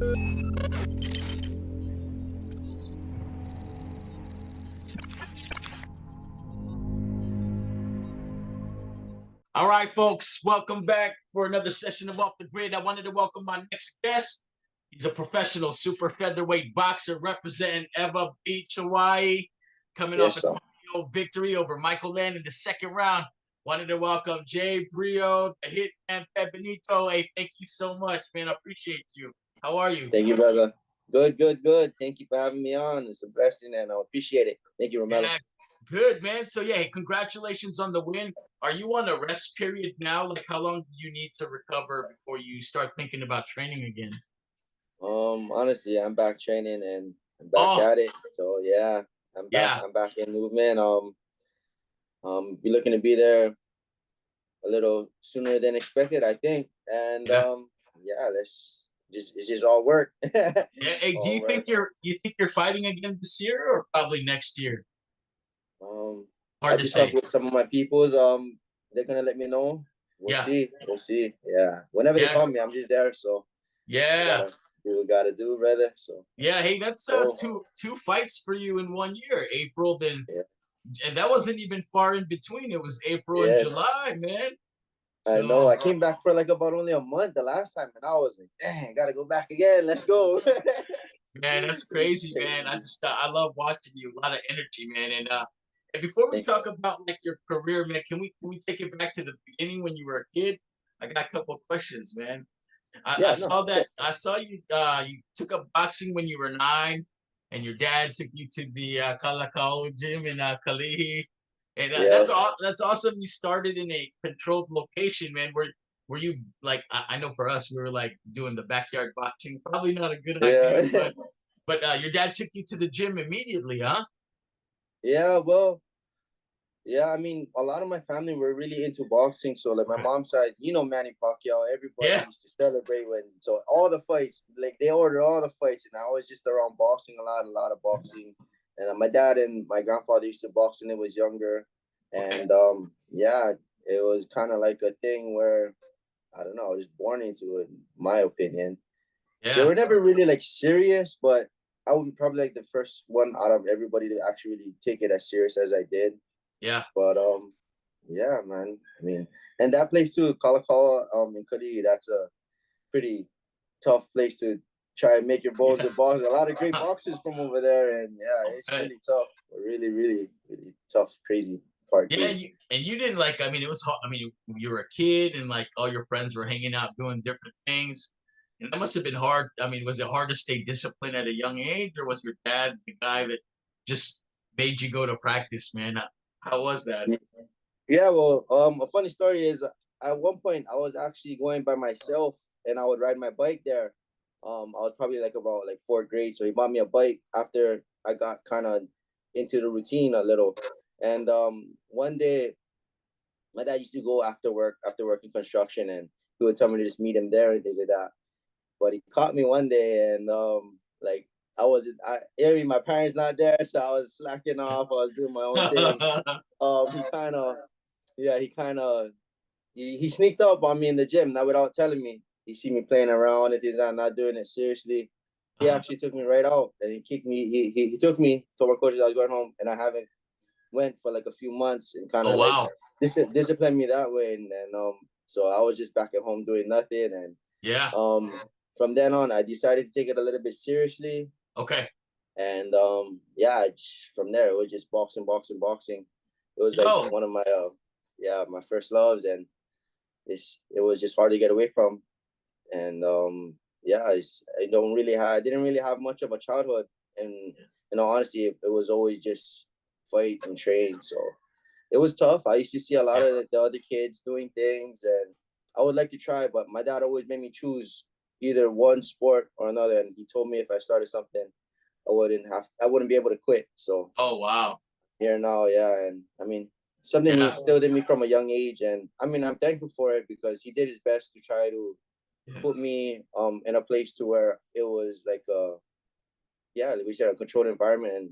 All right, folks, welcome back for another session of Off the Grid. I wanted to welcome my next guest. He's a professional super featherweight boxer representing Eva Beach, Hawaii, coming off Yes, a sir. 20-0 victory over Michael Land in the second round. Wanted to welcome Jaybrio Pe Benito. Hey, thank you so much, man. I appreciate you. How are you? Thank you, brother. Good, good, good. Thank you for having me on. It's a blessing, and I appreciate it. Thank you, Romelo. Yeah, good, man. So, yeah, congratulations on the win. Are you on a rest period now? Like, how long do you need to recover before you start thinking about training again? Honestly, I'm back training and I'm back Oh, at it. So yeah, I'm back. yeah. I'm back in movement. Be looking to be there a little sooner than expected, I think. And Yeah. yeah, it's just all work. Yeah. Hey, do All work. you think you're fighting again this year or probably next year? I Hard to just talked say. with some of my peoples. They're gonna let me know. We'll Yeah. see. We'll see. Yeah. Whenever they Yeah. call me, I'm just there. So I Yeah. gotta do what I gotta do, brother. So Yeah. Hey, that's oh two fights for you in 1 year. April, then yeah. and that wasn't even far in between. It was April and Yes. July, man. I know. So I came back for like about only a month the last time, and I was like, dang, gotta go back again. Let's go. man, that's crazy, man. Crazy. I love watching you. A lot of energy, man. And before we Thank talk about like your career, man, can we take it back to the beginning when you were a kid? I got a couple of questions, man. I Yeah, no. saw that I saw you you took up boxing when you were 9, and your dad took you to the Kalakau gym in Kalihi. And Yeah. that's awesome. You started in a controlled location, man. Were you like I know for us we were like doing the backyard boxing. Probably not a good idea, Yeah. but your dad took you to the gym immediately, huh? Yeah, well, yeah, I mean, a lot of my family were really into boxing. So, like, my Okay. mom's side, Manny Pacquiao, everybody Yeah. used to celebrate so all the fights, like, they ordered all the fights, and I was just around boxing a lot of boxing. And my dad and my grandfather used to box when they was younger. Okay. And, yeah, it was kind of like a thing where, I don't know, I was born into it, in my opinion. They Yeah. were never really, like, serious, but I was probably, like, the first one out of everybody to actually really take it as serious as I did. Yeah. But yeah, man. I mean, and that place too, Kalakaua, in Kalihi, that's a pretty tough place to try and make your balls Yeah. with boxers. A lot of great boxers from over there, and yeah, it's Okay. really tough. Really, really, really tough, crazy part Yeah, too. and you didn't like. I mean, it was hard. I mean, you were a kid, and like all your friends were hanging out doing different things, and that must have been hard. I mean, was it hard to stay disciplined at a young age, or was your dad the guy that just made you go to practice, man? How was that? Yeah, well, a funny story is at one point I was actually going by myself, and I would ride my bike there. I was probably like about like fourth grade, so he bought me a bike after I got kind of into the routine a little. And one day, my dad used to go after work in construction, and he would tell me to just meet him there and things like that. But he caught me one day, and like I mean, my parents not there, so I was slacking off. I was doing my own thing. He kind of, yeah, he sneaked up on me in the gym, not without telling me. He see me playing around and things like that, not doing it seriously. He actually took me right out, and he kicked me. He took me, told my coaches I was going home, and I haven't went for like a few months, and kind Oh of like wow, disciplined me that way. And then so I was just back at home doing nothing. And yeah, from then on, I decided to take it a little bit seriously. okay. And yeah, from there it was just boxing, boxing, boxing. It was like Yo, one of my yeah, my first loves, and it was just hard to get away from. And yeah, I didn't really have much of a childhood, and in all honesty, it was always just fight and train. So it was tough. I used to see a lot yeah, of the other kids doing things, and I would like to try, but my dad always made me choose either one sport or another. And he told me if I started something, I wouldn't be able to quit. So oh wow, here now, yeah, and I mean, something he yeah, instilled in me from a young age, and I mean, I'm thankful for it because he did his best to try to yeah, put me in a place to where it was like yeah, like we said, a controlled environment and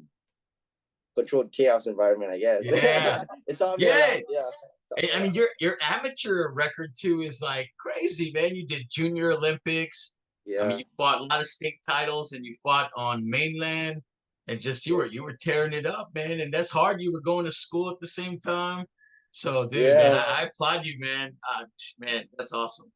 controlled chaos environment, I guess. yeah. It taught me a Yeah. lot. Yeah, taught me a I mean, lot. your amateur record too is like crazy, man. You did Junior Olympics, I mean, Yeah. you fought a lot of state titles and you fought on mainland and just Yes. you were tearing it up, man. And that's hard. You were going to school at the same time. So, dude, man, Yeah. I applaud you, man. Man, that's awesome.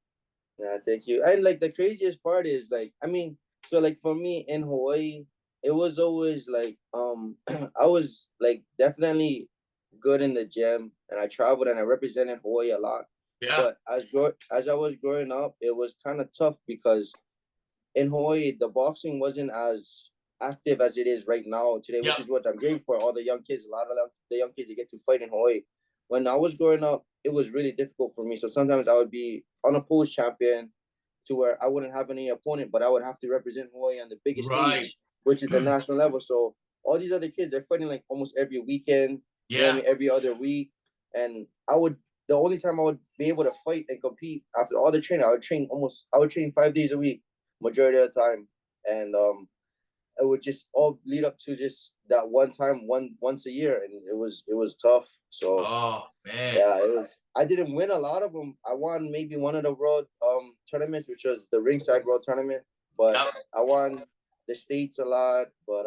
Yeah, thank you. And like the craziest part is like, I mean, so like for me in Hawaii, it was always like I was like definitely good in the gym and I traveled and I represented Hawaii a lot. Yeah. But as I was growing up, it was kind of tough because in Hawaii the boxing wasn't as active as it is right now today, which Yep. is what I'm grateful for. All the young kids, a lot of the young kids that get to fight in Hawaii. When I was growing up, it was really difficult for me. So sometimes I would be unopposed champion to where I wouldn't have any opponent, but I would have to represent Hawaii on the biggest Right. stage, which is the national level. So all these other kids, they're fighting like almost every weekend, you know what I Yeah. mean, every other week. And the only time I would be able to fight and compete after all the training, I would train 5 days a week, majority of the time. And it would just all lead up to just that one time, once a year. And it was tough. So Oh, man. yeah, it was. I didn't win a lot of them. I won maybe one of the world tournaments, which was the ringside world tournament. But Yep. I won the states a lot. But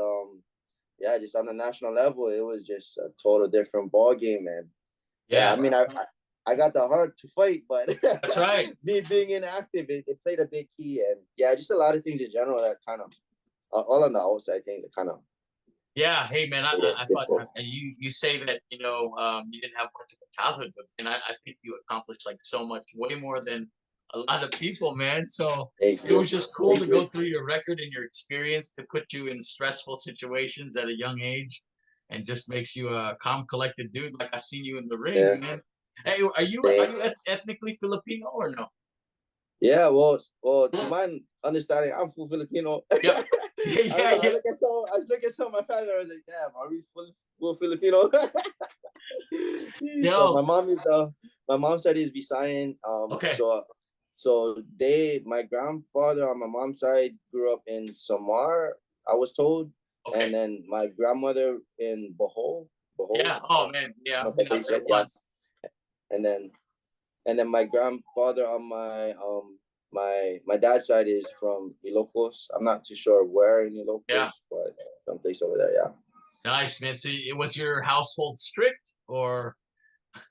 yeah, just on the national level, it was just a total different ball game, man. Yeah, I Yeah. mean, I got the heart to fight, but That's right. me being inactive, it played a big key, and yeah, just a lot of things in general that kind of all on the outside thing that kind of Yeah. Hey, man, made it I thought difficult. you say that, you didn't have much of a childhood, but and I think you accomplished like so much, way more than a lot of people, man. So Thank it you, was just cool thank to go you. through your record and your experience to put you in stressful situations at a young age and just makes you a calm, collected dude. Like I seen you in the ring, Yeah, man. Hey, are thank. you ethnically Filipino or no? Yeah, well, to my understanding, I'm full Filipino. Yep. Yeah, I don't yeah, know. yeah. I was looking at some of my family. I was like, damn, are we full Filipino? So No. my mom's side is Visayan. Okay. So my grandfather on my mom's side grew up in Samar, I was told, and Okay. then my grandmother in Bohol. Yeah. Oh man. Yeah, I I've don't know been if I up say there it, yeah, once. and then my grandfather on my dad's side is from Ilocos. I'm not too sure where in Yeah. Ilocos, but someplace over there. Yeah. Nice, man. So it was your household strict or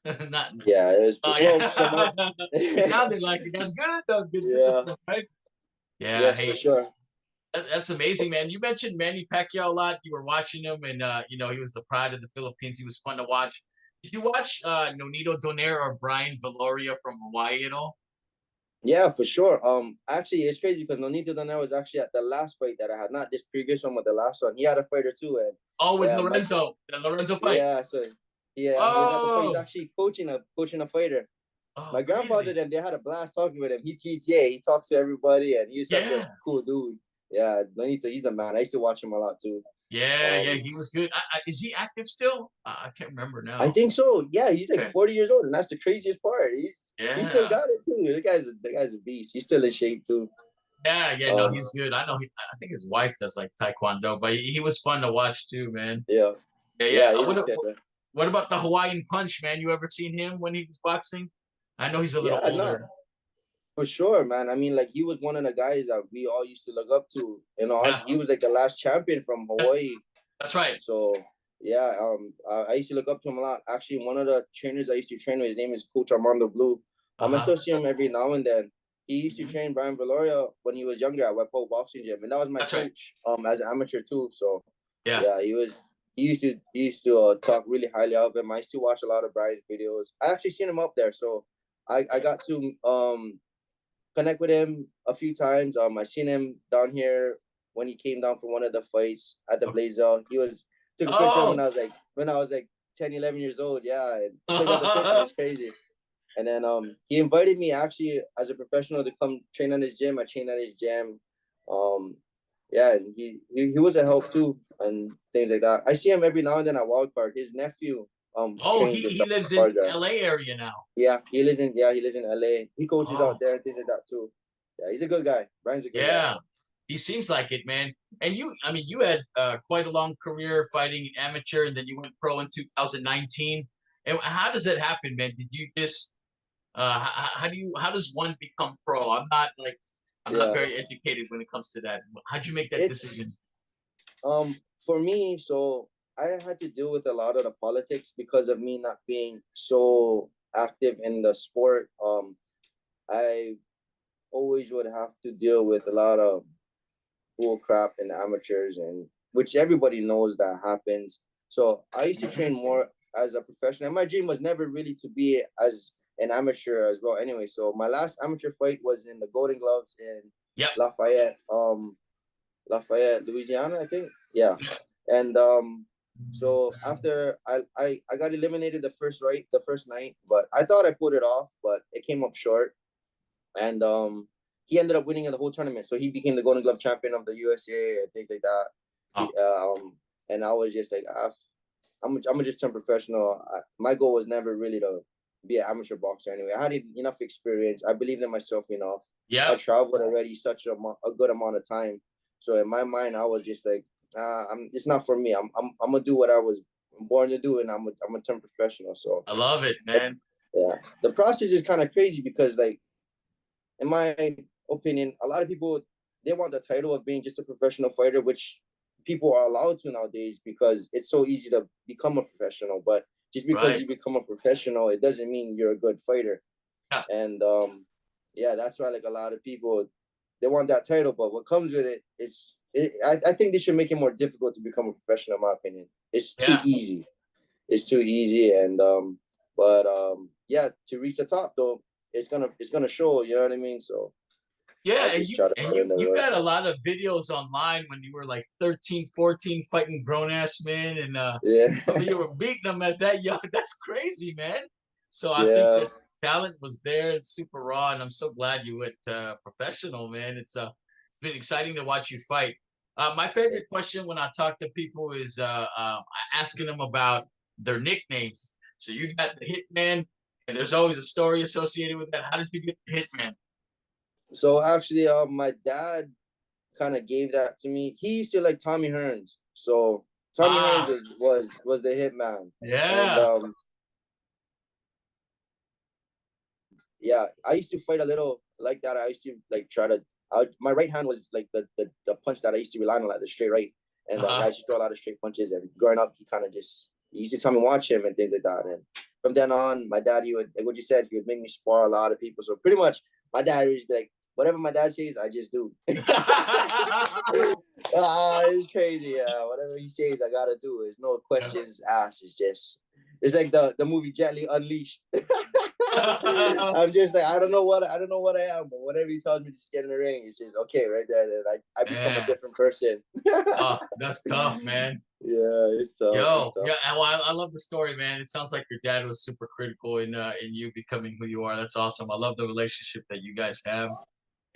not? Yeah, it was Oh well somewhat. yeah. It sounded like it. That's good though. Good Yeah. discipline, right? Yeah. Yes, for Hey, sure. that's amazing, man. You mentioned Manny Pacquiao a lot. You were watching him, and he was the pride of the Philippines. He was fun to watch. Did you watch Nonito Donaire or Brian Valoria from Hawaii at all? Yeah, for sure. Actually, it's crazy because Nonito Donaire was actually at the last fight that I had, not this previous one, but the last one. He had a fight or two, and Oh, with yeah, Lorenzo, the Lorenzo fight. yeah, so yeah, he was at the fight. He's Oh, actually coaching a fighter. oh, My grandfather, crazy. then they had a blast talking with him. He talks to everybody, and he's such a Yeah. cool dude. Yeah, Nonito, he's a man. I used to watch him a lot too. Yeah, yeah, Um, he was good. Is he active still? I can't remember I now. think so. Yeah, he's like Okay. 40 years old, and that's the craziest part. He still Yeah. got it too. The guy's a beast. He's still in shape too. Yeah, yeah, no, Um, he's good. I think his wife does like taekwondo, but he was fun to watch too, man. yeah, Yeah, yeah. yeah, he's a kid. What about the Hawaiian Punch, man? You ever seen him when he was boxing? I know he's a little Yeah, no, older. for sure, man. I mean, like he was one of the guys that we all used to look up to. You know, Yeah, he was like the last champion from that's, Hawaii. that's right. So yeah, I used to look up to him a lot. Actually, one of the trainers I used to train with, his name is Coach Armando Blue. I Uh-huh. still see him every now and then. He used to Mhm. train Brian Valoria when he was younger at Wepo Boxing Gym, and that was my That's right. coach as an amateur too. So Yeah. yeah, he used to talk really highly of him. I used to watch a lot of Brian's videos. I actually seen him up there, so I got to connect with him a few times. I seen him down here when he came down for one of the fights at the Okay. Blazer. He was took a picture Oh. when I was like 10, 11 years old. Yeah, and still got the picture. It's crazy. And then he invited me actually as a professional to come train on his gym. I trained at his gym. Um yeah, and he was a help too and things like that. I see him every now and then at Wildcard. His nephew Oh, trains he in he South lives in Florida. LA area now. Yeah, he lives in LA. He coaches out Oh, there and things like that too. Yeah, he's a good guy. Brian's a good guy. yeah. He seems like it, man. And I mean, you had quite a long career fighting amateur, and then you went pro in 2019. And how does that happen, man? Did you just how does one become pro? I'm not like I'm not Yeah. very educated when it comes to that. How'd you make that decision? It's for me, so I had to deal with a lot of the politics because of me not being so active in the sport. I always would have to deal with a lot of bull crap in the amateurs, and which everybody knows that happens. So I used to train more as a professional. And my dream was never really to be as an amateur as well. Anyway, so my last amateur fight was in the Golden Gloves in Yep. Lafayette, Louisiana, I think. Yeah. And so after I got eliminated the first night, but I thought I put it off, but it came up short. And he ended up winning the whole tournament. So he became the Golden Glove champion of the USA and things like that. Oh. And I was just like, I'm gonna just turn professional. My goal was never really to be an amateur boxer anyway. I had enough experience. I believed in myself enough. Yeah. I traveled already such a good amount of time. So in my mind, I was just like, it's not for me. I'm gonna do what I was born to do, and I'm gonna turn professional. So I love it, man. Yeah, the process is kind of crazy because, like, in my opinion, a lot of people, they want the title of being just a professional fighter, which people are allowed to nowadays because it's so easy to become a professional. But just because you become a professional, it doesn't mean you're a good fighter. Yeah. And yeah, that's why, like, a lot of people, they want that title, but what comes with it, I think they should make it more difficult to become a professional, in my opinion. It's too easy. It's too easy. And yeah, to reach the top though, it's gonna show, you know what I mean? So yeah, and you got a lot of videos online when you were like 13, 14 fighting grown-ass men, and yeah. I mean, you were beating them at that young. That's crazy, man. So I think Yeah. the talent was there. It's super raw, and I'm so glad you went professional, man. It's been exciting to watch you fight. My favorite question when I talk to people is asking them about their nicknames. So you got the Hitman, and there's always a story associated with that. How did you get the Hitman? So actually, my dad kind of gave that to me. He used to like Tommy Hearns. So Tommy Hearns was the hitman. And Yeah. Yeah, I used to fight a little like that. I used to like try to. My right hand was like the punch that I used to rely on, like the straight right, and I used to throw a lot of straight punches. And growing up, he used to tell me watch him and things like that. And from then on, my dad, he would, like what you said, he would make me spar a lot of people. So pretty much, my dad would just be like, whatever my dad says, I just do. It's crazy. Yeah, whatever he says, I gotta do. There's no questions asked. It's like the movie Jet Li Unleashed. I'm just like, I don't know what I am, but whatever he tells me to just get in the ring, it's just okay right there. Then I become a different person. Oh, that's tough, man. Yeah, it's tough. Yo, yeah, well, I love the story, man. It sounds like your dad was super critical in you becoming who you are. That's awesome. I love the relationship that you guys have.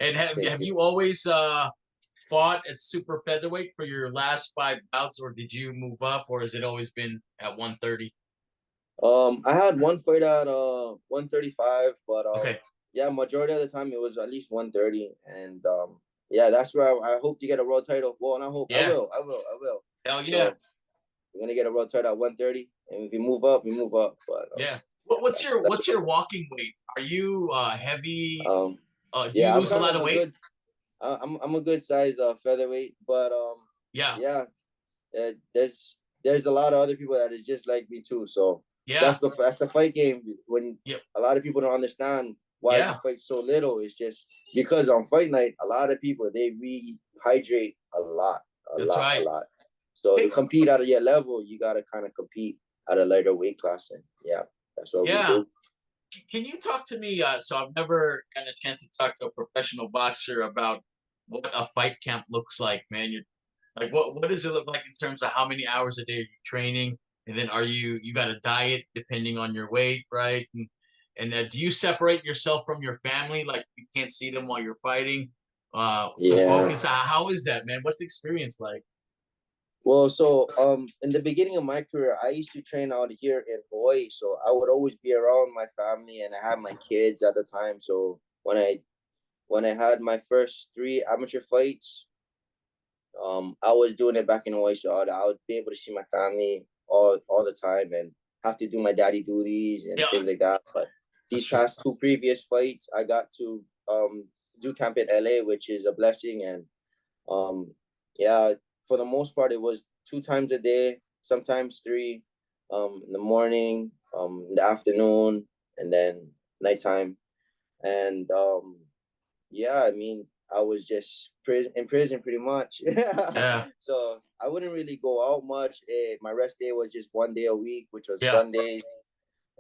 And have you always fought at super featherweight for your last 5 bouts, or did you move up, or has it always been at 130? I had one fight at 135, but Okay. yeah, majority of the time it was at least 130, and yeah, that's where I hope to get a world title. Well, and I hope I will. Hell yeah. So we're gonna get a world title at 130, and if we move up, we move up. But yeah. What's your walking weight? Are you heavy? Do yeah, you lose a lot of weight? Good, I'm a good size featherweight, but yeah, there's a lot of other people that is just like me too. So yeah, that's the fight game. When a lot of people don't understand why you fight so little, it's just because on fight night, a lot of people, they rehydrate a lot. So to compete at your level, you gotta kind of compete at a lighter weight class, and yeah, that's what we do. Can you talk to me? So I've never gotten a chance to talk to a professional boxer about what a fight camp looks like, man. You're like, what does it look like in terms of how many hours a day are you training? And then you got a diet depending on your weight, right? And do you separate yourself from your family? Like you can't see them while you're fighting to focus? How is that, man? What's the experience like? Well, so in the beginning of my career, I used to train out here in Hawaii, so I would always be around my family, and I had my kids at the time. So when I had my first 3 amateur fights, I was doing it back in Hawaii, so I would be able to see my family all the time and have to do my daddy duties and things like that. But these past 2 previous fights, I got to do camp in LA, which is a blessing. And yeah, for the most part, it was 2 times a day, sometimes three, in the morning, in the afternoon, and then nighttime. And yeah, I mean, I was just in prison pretty much. Yeah. So I wouldn't really go out much. My rest day was just 1 day a week, which was Yeah. Sunday.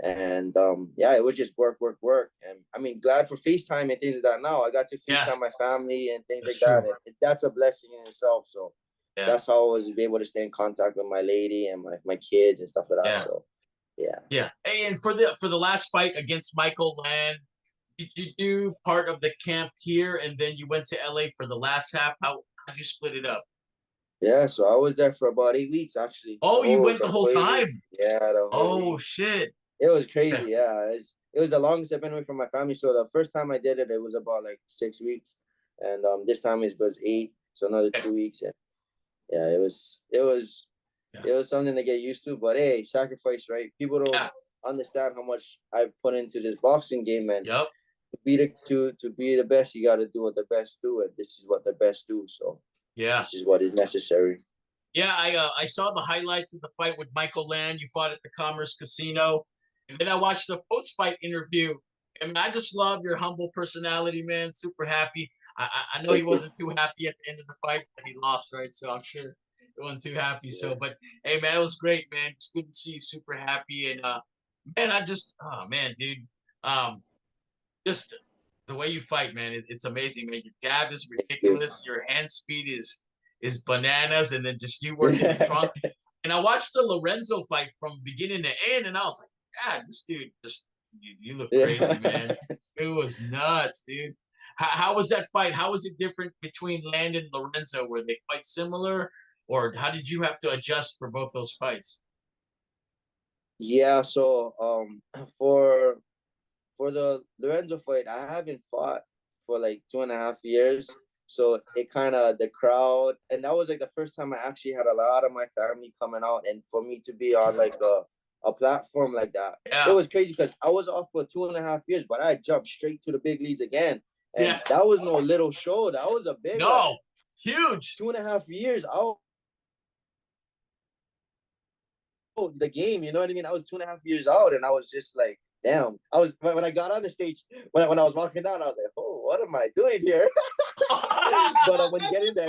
And yeah, it was just work, work, work. And I mean, glad for FaceTime and things like that. Now I got to Yeah. FaceTime my family and things That's like that. true. And that's a blessing in itself. So Yeah. that's how I was able to stay in contact with my lady and my kids and stuff like that. Yeah. So yeah. Yeah. Hey, and for the last fight against Michael Land, did you do part of the camp here and then you went to LA for the last half? How'd you split it up? Yeah, so I was there for about 8 weeks actually. Oh, you went The the whole whole 8 weeks. time. Yeah, the whole Oh 8 weeks. shit. It was Yeah. crazy. Yeah, it was the longest I've been away from my family. So the first time I did it, it was about like 6 weeks, and this time it was 8, so another 2 weeks. And yeah, Yeah. it was something to get used to. But hey, sacrifice, right? People don't Yeah. understand how much I put into this boxing game, man. Yep. To be the best, you got to do what the best do, and this is what the best do. So Yeah. this is what is necessary. Yeah, I saw the highlights of the fight with Michael Land. You fought at the Commerce Casino, and then I watched the post-fight interview. And I just love your humble personality, man. Super happy. I know he Thank you. wasn't too happy at the end of the fight, but he lost, right? So I'm sure he wasn't too happy. Yeah. So, but hey, man, it was great, man. It's good to see you super happy. And man, oh man, dude, just the way you fight, man, it's amazing, man. Your jab is ridiculous. Your hand speed is bananas, and then just you working strong. And I watched the Lorenzo fight from beginning to end, and I was like, God, this dude just you look crazy, man. It was nuts, dude. How was that fight? How was it different between Land and Lorenzo? Were they quite similar, or how did you have to adjust for both those fights? Yeah, so for the Lorenzo fight, I haven't fought for like 2.5 years. So it kind of the crowd, and that was like the first time I actually had a lot of my family coming out, and for me to be on like a platform like that, it Yeah, was crazy because I was off for 2.5 years, but I jumped straight to the big leagues again, and yeah. that was no little show. That was a big one. No, huge. 2.5 years out the game, you know what I mean? I was 2.5 years out, and I was just like, damn. I was when I got on the stage, when I was walking down, I was like, oh, what am I doing here? But when you get in there,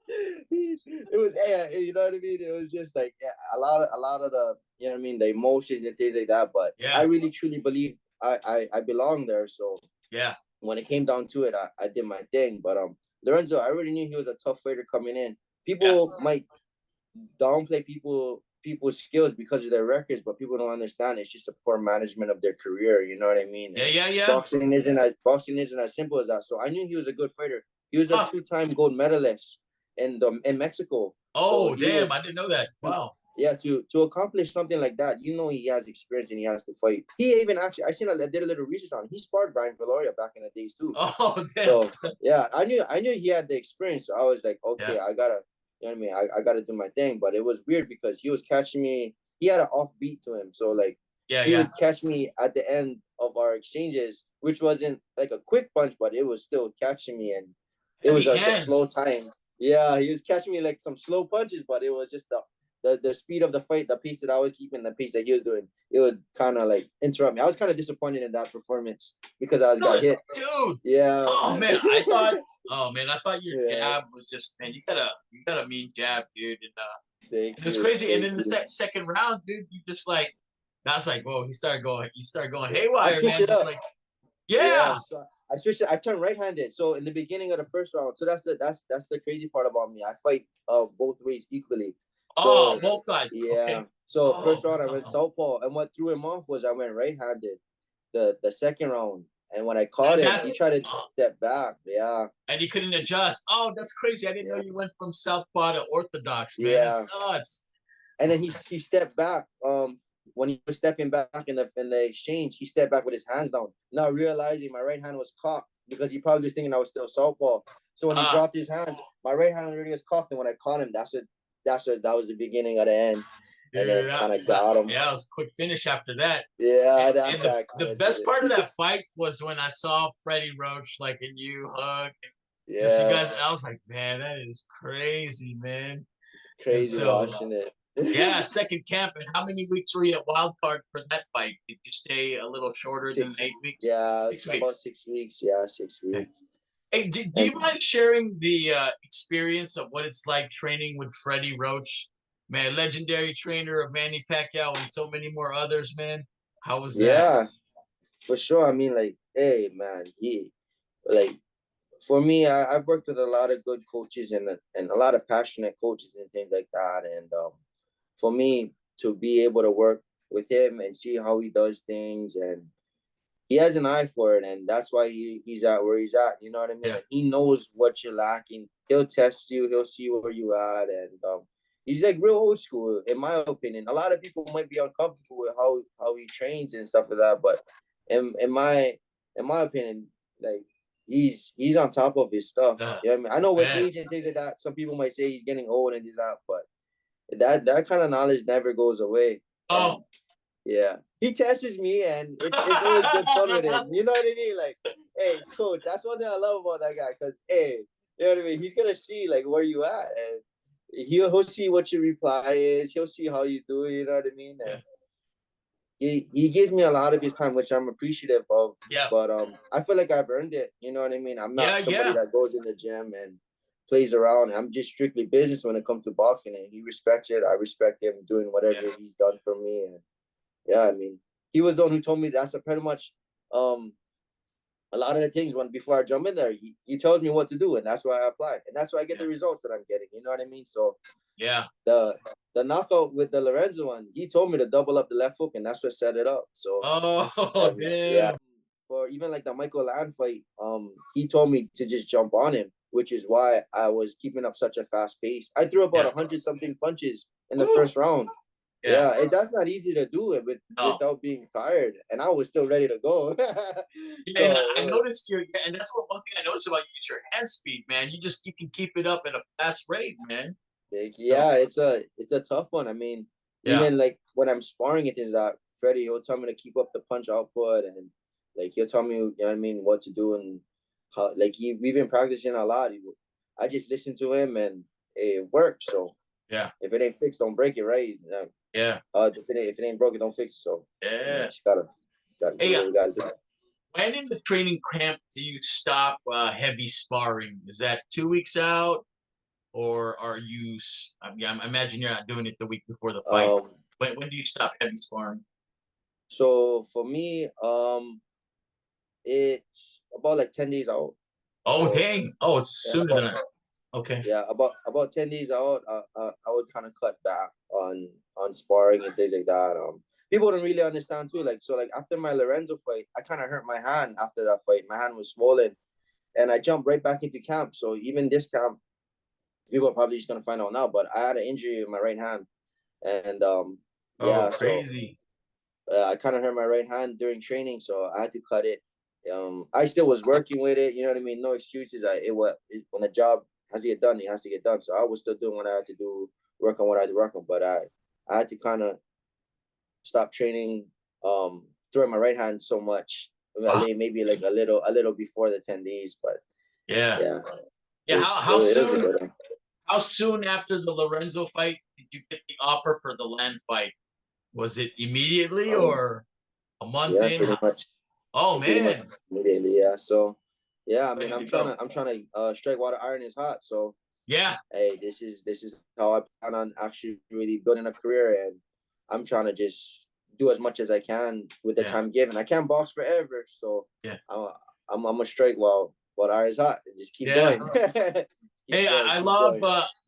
it was, yeah, you know what I mean? It was just like, yeah, a lot of the, you know what I mean, the emotions and things like that. But Yeah. I really truly believe I belong there. So Yeah, when it came down to it, I did my thing. But Lorenzo, I already knew he was a tough fighter coming in. People might downplay people's skills because of their records, but people don't understand it's just a poor management of their career. You know what I mean? yeah. Boxing isn't as simple as that. So I knew he was a good fighter. He was a Tough. 2-time gold medalist in Mexico. Oh, So damn! I didn't know that. Wow. Yeah, to accomplish something like that, you know, he has experience and he has to fight. He even actually, I did a little research on him. He sparred Brian Valoria back in the days too. Oh, damn. So yeah, I knew he had the experience. So I was like, okay, Yeah. I gotta, you know what I mean? I gotta do my thing. But it was weird because he was catching me. He had an offbeat to him, so like he would catch me at the end of our exchanges, which wasn't like a quick punch, but it was still catching me, and it was like a slow time. Yeah, he was catching me like some slow punches, but it was just the speed of the fight, the pace that I was keeping, the pace that he was doing, it would kind of like interrupt me. I was kind of disappointed in that performance because I got hit. Dude. Yeah. Oh man, I thought your jab was just, man, you got a mean jab, dude. And it was crazy. And then the second round, dude, you just like, that's like, whoa, he started going haywire, man. Just like, yeah. So I switched it. I turned right-handed. So in the beginning of the first round, so that's the crazy part about me. I fight both ways equally. So, both sides. Yeah. Okay. So first round I went southpaw, and what threw him off was I went right-handed. The second round, and when I caught him, he tried to step back. Yeah. And he couldn't adjust. Oh, that's crazy. I didn't know you went from southpaw to orthodox, man. Yeah. That's nuts. And then he stepped back. When he was stepping back in the exchange, he stepped back with his hands down, not realizing my right hand was cocked because he probably was thinking I was still southpaw. So when he dropped his hands, my right hand already was cocked, and when I caught him, that was the beginning of the end. and Yeah, then kind of got him. yeah, it was a quick finish after that. Yeah, And that the kind of did best it. part of that fight was when I saw Freddie Roach like and you hug and just you Yeah, guys. I was like, man, that is crazy, man. And crazy so watching it. yeah, second camp. And how many weeks were you at wild card for that fight? Did you stay a little shorter than 6, 8 weeks? yeah, 6 weeks. about 6 weeks. Yeah, 6 weeks. Hey, do And you mind sharing the experience of what it's like training with Freddie Roach, man, legendary trainer of Manny Pacquiao and so many more others, man? How was that? yeah, for sure. I mean, like, hey, man, like for me, I've worked with a lot of good coaches and a lot of passionate coaches and things like that. And for me to be able to work with him and see how he does things, and he has an eye for it, and that's why he's at where he's at. You know what I mean? Yeah, Like, he knows what you're lacking. He'll test you. He'll see where you at, and he's like real old school, in my opinion. A lot of people might be uncomfortable with how he trains and stuff like that, but in my opinion, like he's on top of his stuff. uh, You know what I mean? I know with man. age and things like that, some people might say he's getting old and this that, but that kind of knowledge never goes away. And Oh, yeah, he tests me, and it's always good fun with him. You know what I mean? Like, hey, coach, that's one thing I love about that guy. Cause hey, you know what I mean? He's gonna see like where you at, and he'll see what your reply is. He'll see how you do. You know what I mean? And yeah, he gives me a lot of his time, which I'm appreciative of. yeah, But I feel like I've earned it. You know what I mean? I'm not yeah, somebody yeah, that goes in the gym and plays around. I'm just strictly business when it comes to boxing, and he respects it. I respect him doing yeah. whatever he's done for me, and yeah, I mean, he was the one who told me that's a pretty much um a lot of the things when before I jump in there, he tells me what to do, and that's why I apply, and that's why I get Yeah. the results that I'm getting. You know what I mean? So Yeah. the the knockout with the Lorenzo one, he told me to double up the left hook, and that's what set it up. So Oh, yeah, damn. for even like the Michael Land fight, he told me to just jump on him, which is why I was keeping up such a fast pace. I threw about Yeah. 100 something punches in the Woo. first round. Yeah. Yeah, that's not easy to do it No. without being tired, and I was still ready to go. Yeah, and So I it was noticed your, yeah, and that's what one thing I noticed about you is your hand speed, man. You can keep it up at a fast rate, man. like, So yeah, it's a tough one. I mean, yeah, even like when I'm sparring it is that Freddie, he'll tell me to keep up the punch output, and like he'll tell me, you know what I mean, what to do, and how like we've been practicing a lot. I just listen to him, and it works. So yeah, if it ain't fixed, don't break it, right? yeah, If it ain't broken, don't fix it. So you yeah. just gotta do Hey, what we gotta do. when in the training camp do you stop heavy sparring? Is that 2 weeks out, or are you? I mean, I imagine you're not doing it the week before the fight. Um, When do you stop heavy sparring? so for me, it's about like 10 days out. Oh, So dang. Oh, it's yeah, sooner than that. Okay. yeah, about 10 days out. I would kind of cut back on sparring and things like that. People don't really understand too. Like so, like after my Lorenzo fight, I kind of hurt my hand after that fight. My hand was swollen, and I jumped right back into camp. So even this camp, people are probably just gonna find out now. But I had an injury in my right hand, and Oh, yeah, so crazy. I kind of hurt my right hand during training, so I had to cut it. I still was working with it. You know what I mean? No excuses. When the job has to get done, it has to get done. So I was still doing what I had to do, work on what I had to work on. But I had to kind of stop training, throwing my right hand so much. Wow. Maybe like a little before the 10 days. But Yeah. yeah, it Yeah. How was it how was, it was a soon good one. how soon after the Lorenzo fight did you get the offer for the Land fight? Was it immediately Um, or a month yeah, in? Oh pretty much man. immediately. Yeah, so yeah, I mean, Ready I'm to trying go. to I'm trying to strike while the iron is hot. So Yeah. hey, this is how I plan on actually really building a career, and I'm trying to just do as much as I can with the Yeah. time given. I can't box forever, so Yeah. I'm I'm a strike while the iron's hot and just keep Yeah. going, Hey, keep going.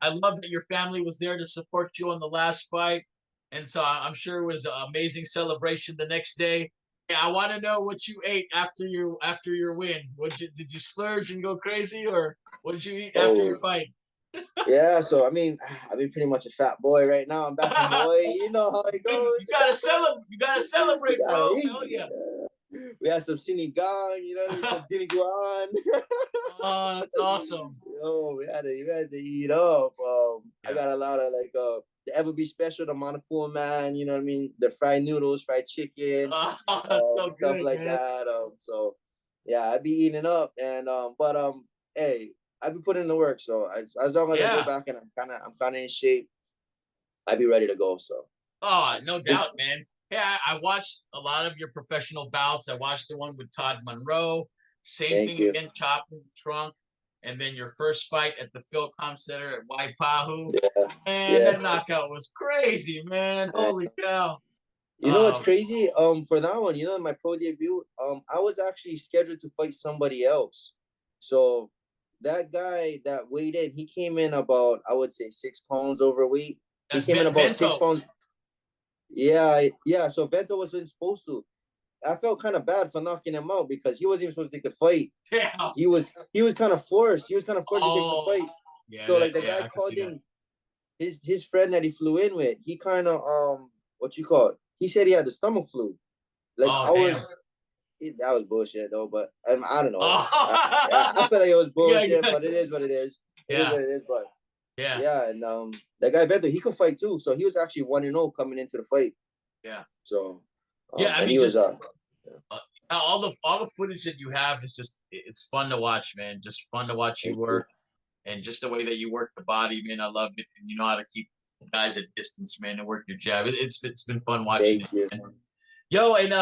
I love that your family was there to support you on the last fight. And so I'm sure it was an amazing celebration the next day. Yeah, I want to know what you ate after your win. Did you splurge and go crazy, or what did you eat after your Oh fight? yeah, so I mean, I've been pretty much a fat boy right now. I'm back in Hawaii. You know how it Dude, goes. you gotta We celebrate, gotta bro. eat. Hell yeah. We had some sinigang, you know, some diniguan. Oh, that's awesome. Yo, we had to eat up. I got a lot of like the Ever Be Special, the Manapua man, you know what I mean? The fried noodles, fried chicken, Oh, that's so stuff good, like man. that. So yeah, I be eating up, and but hey, I be putting in the work. So as long as I go back and I'm kind of in shape, I be ready to go. So Oh, no doubt, man. Yeah, I watched a lot of your professional bouts. I watched the one with Todd Monroe. Same thank thing you. again, chopping the trunk. And then your first fight at the Philcom Center at Waipahu. Yeah, Man, yeah. that knockout was crazy, man. Holy cow. You know what's crazy? For that one, my pro debut, I was actually scheduled to fight somebody else. So that guy that weighed in, he came in about, I would say, 6 pounds overweight. He That's came in about six Bento. pounds. Yeah, yeah. So Bento wasn't supposed to. I felt kind of bad for knocking him out because he wasn't even supposed to take the fight. Yeah. He was kind of forced. He was kind of forced to take the Oh, fight. yeah, So like the yeah, guy I can see called that. in his friend that he flew in with. He kind of what you call it? He said he had the stomach flu. Like Oh, I damn. was that was bullshit though, but I don't know. I Oh, feel like it was yeah, bullshit, yeah, but it is what it is. It is yeah, what it is. But yeah, yeah, and that guy Beto, he could fight too. So he was actually 1-0 coming into the fight. yeah. So Yeah, I and mean, he was just all the footage that you have is just it's fun to watch, man. Just fun to watch you thank you. work, and just the way that you work the body, man. I love it, and you know how to keep guys at distance, man, and work your jab. It's been fun watching it, Thank you. man. Yo, and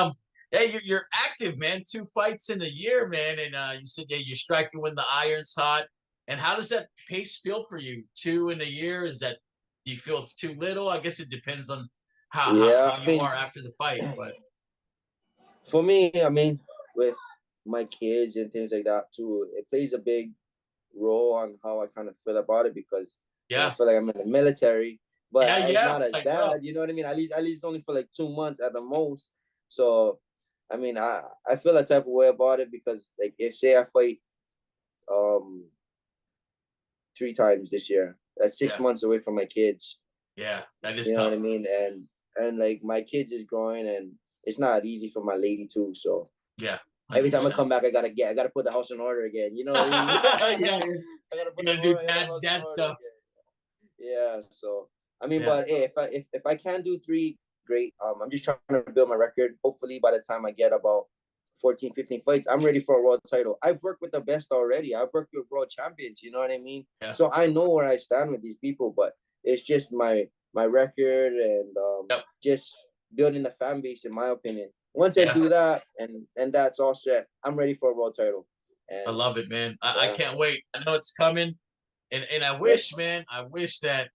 hey, you're active, man. 2 fights in a year, man, and you said yeah, you're striking when the iron's hot. And how does that pace feel for you? 2 in a year? Is that do you feel it's too little? I guess it depends on how how, Yeah, how I you mean, are after the fight, but for me, I mean, with my kids and things like that too, it plays a big role on how I kind of feel about it because I yeah, feel like I'm in the military, but yeah, it's yeah. not as I know. bad. You know what I mean? At least only for like 2 months at the most. So I mean, I feel a type of way about it because like if say I fight um 3 times this year, that's six Yeah, months away from my kids. yeah. That is You know what I tough. mean? And like my kids is growing and it's not easy for my lady too. So Yeah, every hundred time I percent. come back, I gotta put the house in order again. You know what I mean? Yeah, I gotta put you gotta do the dad house in dad order stuff. again. Yeah. So I mean, Yeah, but hey, if I can do three, great. I'm just trying to build my record. Hopefully, by the time I get about 14, 15 fights, I'm ready for a world title. I've worked with the best already. I've worked with world champions. You know what I mean? yeah, So I know where I stand with these people. But it's just my record and yep, just building the fan base, in my opinion. Once I yeah. do that, and that's all set, I'm ready for a world title. I And love it, man. I yeah, can't wait. I know it's coming, and I yep. wish, man, I wish that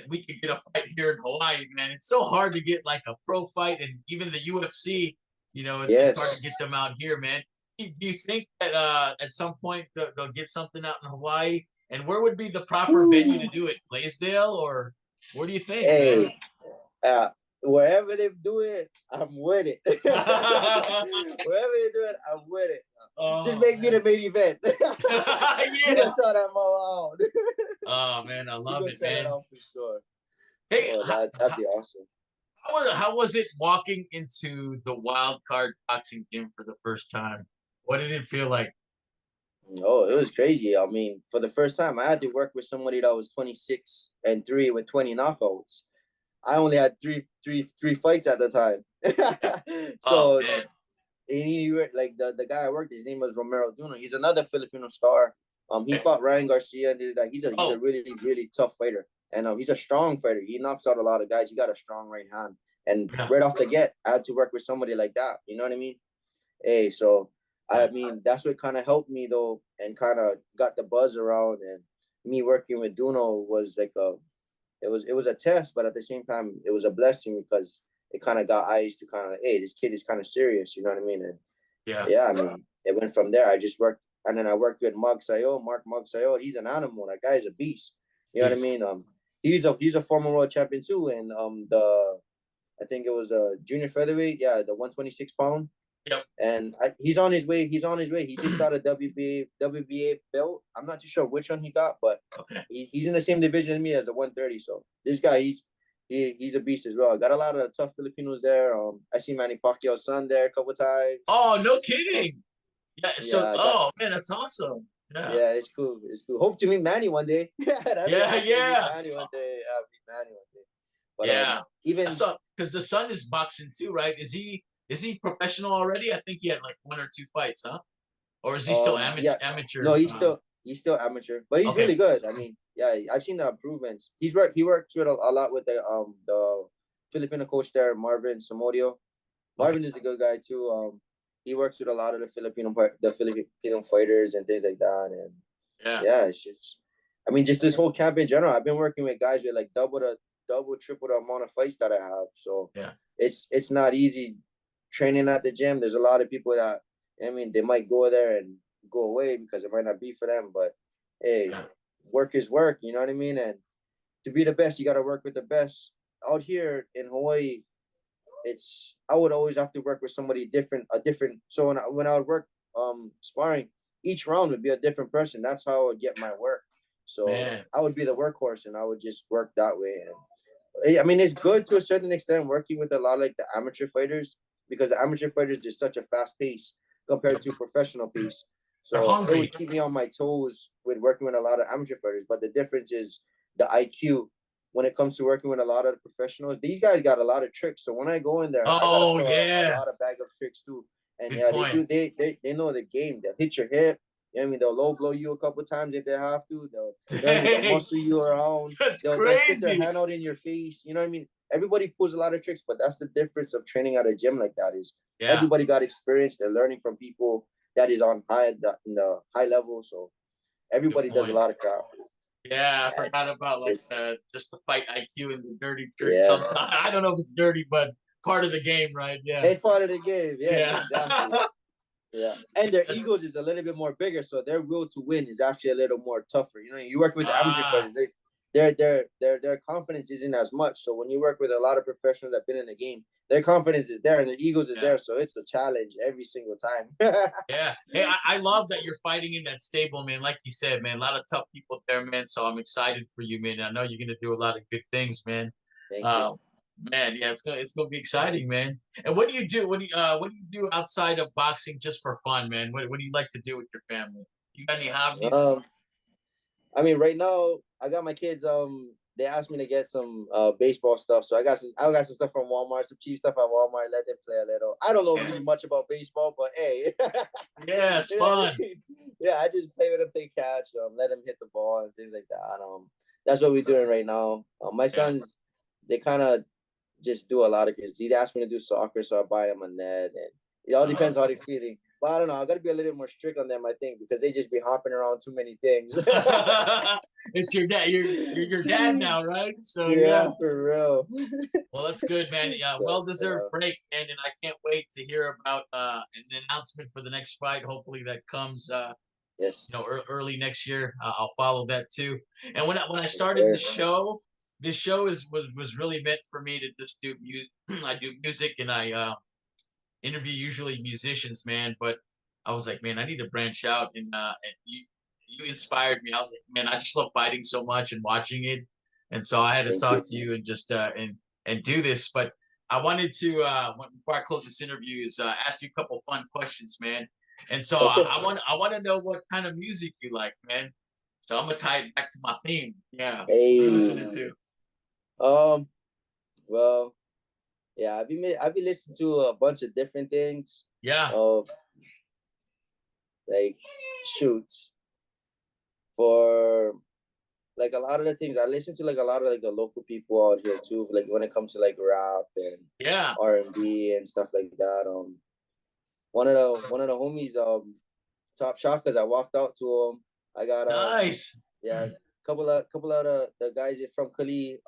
we could get a fight here in Hawaii, man. It's so hard to get like a pro fight, and even the UFC, it's hard to Yes. get them out here, man. Do you think that at some point they'll get something out in Hawaii? And where would be the proper venue to Woo. do it? Blaisdell or what do you think, man? Hey, wherever they do it, I'm with it. Wherever they do it, I'm with it. Just Oh make me man. the main event. We Yeah. gonna sell that mall out. Oh man, I We love gonna it, sell it man. out for sure. Hey, Oh, that'd be awesome. how was it walking into the wild card boxing gym for the first time? What did it feel like? Oh, it was crazy. I mean, for the first time, I had to work with somebody that was 26-3 with 20 knockouts. I only had three fights at the time. Yeah. Oh So man. like the guy I worked, his name was Romero Duno. He's another Filipino star. He fought Ryan Garcia and did that. He's a Oh really really tough fighter, and he's a strong fighter. He knocks out a lot of guys. He got a strong right hand, and yeah. right off the get, I had to work with somebody like that. You know what I mean? Hey, so I Yeah. mean that's what kind of helped me though, and kind of got the buzz around. And me working with Duno was like it was a test, but at the same time, it was a blessing because it kind of got eyes to kind of, hey, this kid is kind of serious, you know what I mean? And Yeah. yeah, I mean, it went from there. I just worked, and then I worked with Mark Sayol. He's an animal. That guy is a beast. You know what I Peace. mean? He's a former world champion too, and I think it was a junior featherweight, yeah, the 126 pound. Yep. And he's on his way. He's on his way. He just got a WBA belt. I'm not too sure which one he got, but Okay. he's in the same division as me as the 130. So this guy, he's a beast as well. Got a lot of tough Filipinos there. I see Manny Pacquiao's son there a couple times. Oh, no kidding. Yeah. So, Yeah, got oh man, that's awesome. Yeah. Yeah, it's cool. It's cool. Hope to meet Manny one day. That'd be Yeah, awesome to meet yeah. Manny one day. Meet Manny one day. But Yeah. I even saw because the son is boxing too, right? Is he professional already? I think he had like 1 or 2 fights, huh? Or is he still yeah, amateur? no, he's still amateur, but he's Okay. really good. I mean, yeah, I've seen the improvements. He works with a lot with the Filipino coach there, Marvin Samodio. Okay. Marvin is a good guy too. He works with a lot of the Filipino fighters and things like that. And Yeah. yeah, it's just, I mean, just this whole camp in general. I've been working with guys with like triple the amount of fights that I have. So Yeah. it's not easy training at the gym. There's a lot of people that, I mean, they might go there and go away because it might not be for them. But hey, Yeah. work is work. You know what I mean? And to be the best, you got to work with the best. Out here in Hawaii, I would always have to work with somebody different, a different. So when I would work sparring, each round would be a different person. That's how I would get my work. So Man. I would be the workhorse, and I would just work that way. And I mean, it's good to a certain extent working with a lot of like the amateur fighters, because the amateur fighters is such a fast pace compared Yep. to professional pace. They're So it hungry. would keep me on my toes with working with a lot of amateur fighters. But the difference is the IQ when it comes to working with a lot of the professionals. These guys got a lot of tricks. So when I go in there, I gotta Oh put a yeah. lot of bag of tricks too. And Good yeah, they point. do. They know the game. They'll hit your hip. You know what I mean? They'll low blow you a couple times if they have to. They'll, you know what I mean? They'll Dang. muscle you around. That's They'll stick their crazy. hand out in your face. You know what I mean? Everybody pulls a lot of tricks, but that's the difference of training at a gym like that. Is Yeah. everybody got experience. They're learning from people that is on in the high level. So Good everybody does a point. lot of crap. Yeah, I Yeah, forgot about like it's just the fight IQ and the dirty trick. yeah. Sometimes I don't know if it's dirty, but part of the game, right? Yeah. It's part of the game. Yes, Yeah. exactly. Yeah, and their egos is a little bit more bigger, so their will to win is actually a little more tougher. You know, you work with the amateur Ah, fighters, their confidence isn't as much. So when you work with a lot of professionals that've been in the game, their confidence is there and their egos is yeah. there. So it's a challenge every single time. Yeah. Hey, I love that you're fighting in that stable, man. Like you said, man, a lot of tough people there, man. So I'm excited for you, man. I know you're gonna do a lot of good things, man. Thank you. Um, man, yeah, it's gonna be exciting, man. And what do you do? What do you do outside of boxing just for fun, man? What do you like to do with your family? You got any hobbies? Um, I mean, right now I got my kids. They asked me to get some baseball stuff, so I got some stuff from Walmart, some cheap stuff at Walmart. Let them play a little. I don't know Yeah, really much about baseball, but hey, yeah, it's yeah, fun. yeah. I just play with them, play catch, let them hit the ball and things like that. That's what we're doing right now. My Yeah. sons, they kind of just do a lot of kids. He asked me to do soccer, so I buy him a net, and it all depends That's how cool. they're feeling. But I don't know. I got to be a little more strict on them, I think, because they just be hopping around too many things. It's your dad. You're your dad now, right? So yeah. Yeah, for real. Well, that's good, man. Yeah, So, well deserved break, man. And I can't wait to hear about an announcement for the next fight. Hopefully that comes yes, early next year. I'll follow that too. And when I yes, started sir. this show was really meant for me to just do I do music and I interview usually musicians, man. But I was like, man, I need to branch out and you inspired me. I was like, man, I just love fighting so much and watching it, and so I had to Thank talk you. to you and just and do this. But I wanted to before I close this interview is ask you a couple fun questions, man. And so Okay. I want to know what kind of music you like, man. So I'm gonna tie it back to my theme. Yeah, what are you Hey. listening to? Um. Well, yeah. I've been listening to a bunch of different things. Yeah, Uh, like, shoot, for like a lot of the things I listen to, like a lot of like the local people out here too. Like when it comes to like rap and yeah, R&B and stuff like that. One of the homies, Top Shot, because I walked out to him. I got nice. yeah, couple of the guys from Kali.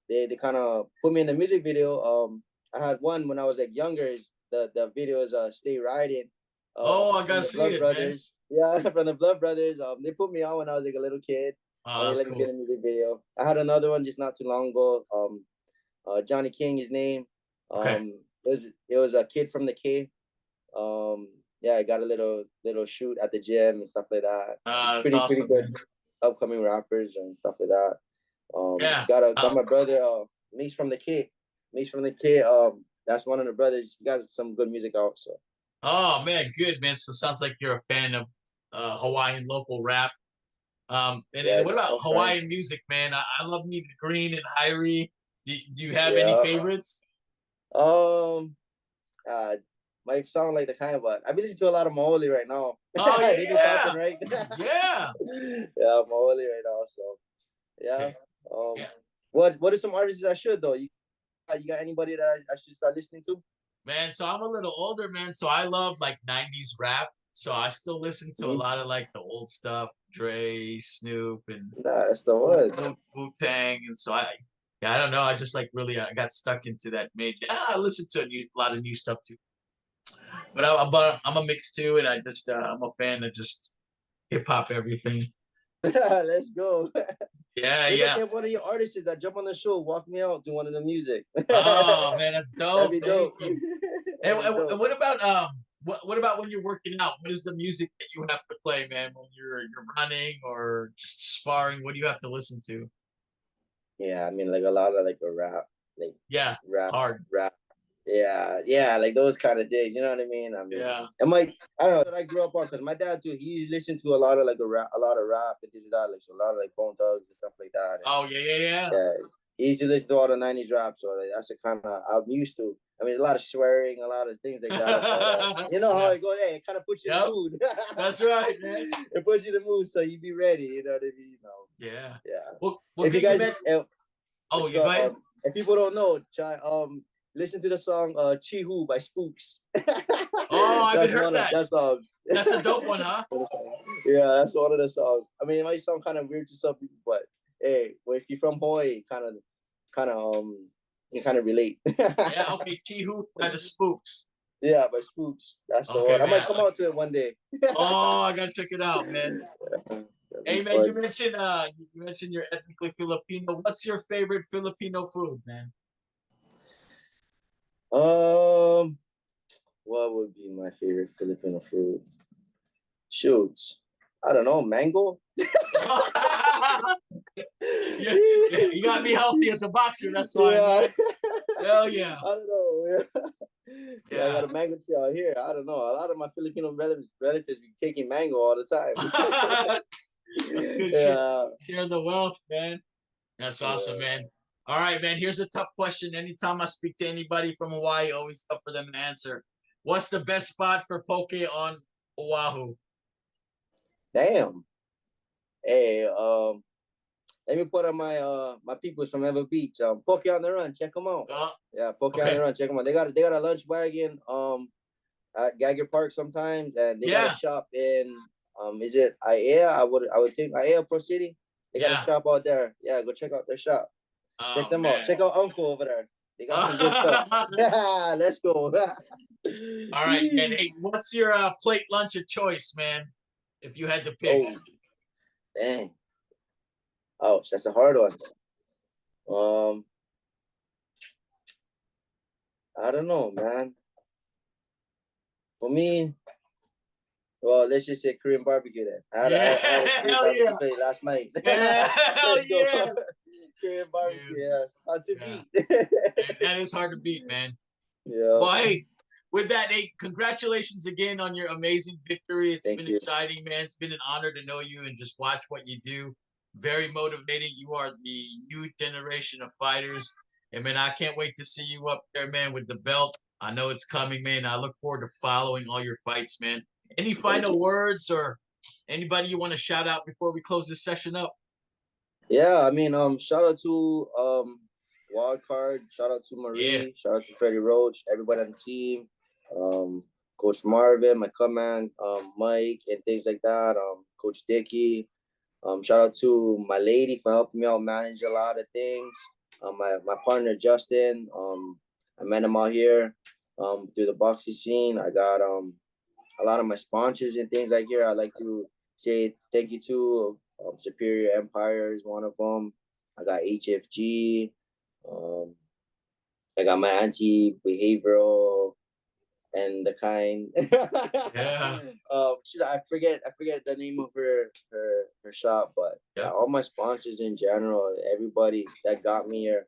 They kind of put me in the music video. I had one when I was like younger. The video is "Stay Riding," Oh, I from gotta the see Blood it, man. Brothers. Yeah, from the Blood Brothers. They put me on when I was like a little kid, Oh, and they that's let me be cool. in the music video. I had another one just not too long ago. Johnny King, his name. Okay. It was a kid from the K. Yeah, I got a little shoot at the gym and stuff like that. It's That's pretty awesome, good man. upcoming rappers and stuff like that. Yeah. Got my brother Mace from the K. Mace from the K. That's one of the brothers. He got some good music out. So Oh man, good man. So it sounds like you're a fan Hawaiian local rap. Yeah, And what this about sounds fine. Hawaiian music, man? I love me the Green and Hyrie. Do you have any Yeah. favorites? Um. Might sound like the kind, but I been listening to a lot of Maoli right now. Oh They be popping, yeah, right? yeah, Yeah, Maoli right now. So yeah. yeah. What are some artists I should though? You got anybody that I should start listening to? Man, so I'm a little older, man. So I love like '90s rap. So I still listen to a Mhm. lot of like the old stuff, Dre, Snoop, and Nah, that's the one. Wu Tang. And so yeah, I don't know. I just like really I got stuck into that major. I listen to a lot of new stuff too, but I'm a mix too, and I'm a fan of just hip hop everything. Let's go. Yeah, Maybe I yeah. can have one of your artists that jump on the show, walk me out to one of the music. Oh man, that's That'd dope. be Thank dope. you. That'd be And dope. what about what about when you're working out? What is the music that you have to play, man? When you're running or just sparring, what do you have to listen to? Yeah, I mean like a lot of like a like Yeah, rap, hard. rap. Yeah, yeah, like those kind of things. You know what I mean? I mean, Yeah. and I don't know that I grew up on because my dad too. He's listened to a lot of like a lot of rap and this and that, like so a lot of like Bone Thugs and stuff like that. And Oh yeah, yeah, yeah. yeah, he used to listen to all the '90s rap, so like, that's the kind of I'm used to. I mean, a lot of swearing, a lot of things like that, but you know how Yeah. it goes. Hey, it kind of puts you in the Yep. mood. That's right, man. It puts you in the mood, so you be ready. You know what I mean? You know, Yeah. yeah. Well, If you good. You guys, meant. Oh, what you you go got? ahead. If people don't know, try listen to the song "Chihu" by Spooks. Oh, I haven't That's heard one of that. that's That's a dope one, huh? yeah, that's one of the songs. I mean, it might sound kind of weird to some people, but hey, well, if you're from Hawaii, kind of you kind of relate. Yeah. Okay. Chihu by the Spooks. Yeah, by Spooks. That's the Okay, one. I might man. come out to it one day. Oh, I gotta check it out, man. That'd be Hey, man, fun. you mentioned you're ethnically Filipino. What's your favorite Filipino food, man? Um, what would be my favorite Filipino food? Shoots. I don't know, mango. Yeah, you got me healthy as a boxer. That's why, Yeah. man. Hell yeah, I don't know. Yeah. Yeah, I yeah. got a mango tree out here. I don't know. A lot of my Filipino relatives be taking mango all the time. That's good shit. Yeah. Share the wealth, man. That's awesome, Yeah. man. All right, man. Here's a tough question. Anytime I speak to anybody from Hawaii, always tough for them to answer. What's the best spot for poke on Oahu? Damn. Hey, let me put on my peoples from Ever Beach. Poke on the Run, check them out. Yeah, Poke on the Okay. Run, check them out. They got a lunch wagon at Gagger Park sometimes, and they got a Yeah, shop in is it Aiea? I would think Aiea Pro City. They got a yeah. shop out there. Yeah, go check out their shop. Check Oh them out. man. Check out Uncle over there. They got some good stuff. All Let's go. right, man. Hey, what's your plate lunch of choice, man? If you had to pick. Oh, dang. Oh, that's a hard one. Um, I don't know, man. For me, well, let's just say Korean barbecue then. Yeah, I had a Korean hell yeah. barbecue plate last night. Yeah, hell Let's go. yes. Korean barbecue, Dude, yeah. Hard to yeah. beat. That is hard to beat, man. Yeah. Well, hey, with that, hey, congratulations again on your amazing victory. It's Thank been you. exciting, man. It's been an honor to know you and just watch what you do. Very motivating. You are the new generation of fighters. And man, I can't wait to see you up there, man, with the belt. I know it's coming, man. I look forward to following all your fights, man. Any Thank final you. words or anybody you want to shout out before we close this session up? Yeah, I mean, shout out to Wildcard, shout out to Yeah. Marie, shout out to Freddie Roach, everybody on the team, um, Coach Marvin, my command, Mike, and things like that. Coach Dickey. Shout out to my lady for helping me out manage a lot of things. My partner Justin. I met him out here through the boxing scene. I got a lot of my sponsors and things like here. I'd like to say thank you to Superior Empire is one of them. I got HFG. Um, I got my anti-behavioral and the kind. Yeah. I forget the name of her shop, but yeah, Yep. all my sponsors in general, everybody that got me here,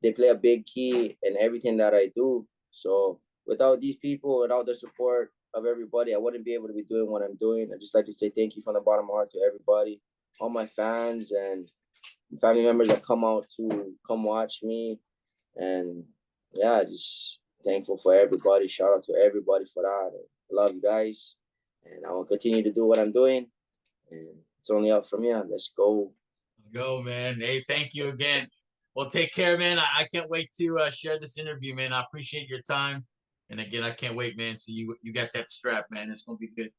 they play a big key in everything that I do. So without these people, without the support, of everybody, I wouldn't be able to be doing what I'm doing. I just like to say thank you from the bottom of my heart to everybody, all my fans and family members that come out to come watch me. And yeah, just thankful for everybody. Shout out to everybody for that. I love you guys. And I will continue to do what I'm doing. And it's only up from here. Let's go. Let's go, man. Hey, thank you again. Well, take care, man. I can't wait to share this interview, man. I appreciate your time. And again, I can't wait, man. So you got that strap, man. It's gonna be good.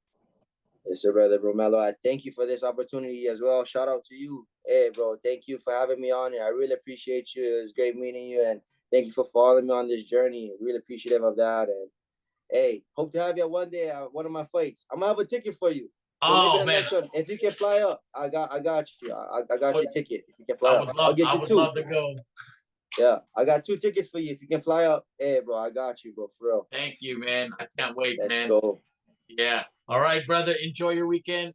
Yes, sir, brother Romelo. I thank you for this opportunity as well. Shout out to you. Hey, bro, thank you for having me on here. I really appreciate you. It was great meeting you. And thank you for following me on this journey. Really appreciative of that. And hey, hope to have you one day at one of my fights. I'm gonna have a ticket for you. So maybe Oh the man, next one, if you can fly up, I got you. I got your ticket. If you can fly I up, would I'll love get I you would two. love to go. Yeah, I got 2 tickets for you. If you can fly up, hey, bro, I got you, bro, for real. Thank you, man. I can't wait, Let's man. go. Yeah. All right, brother. Enjoy your weekend.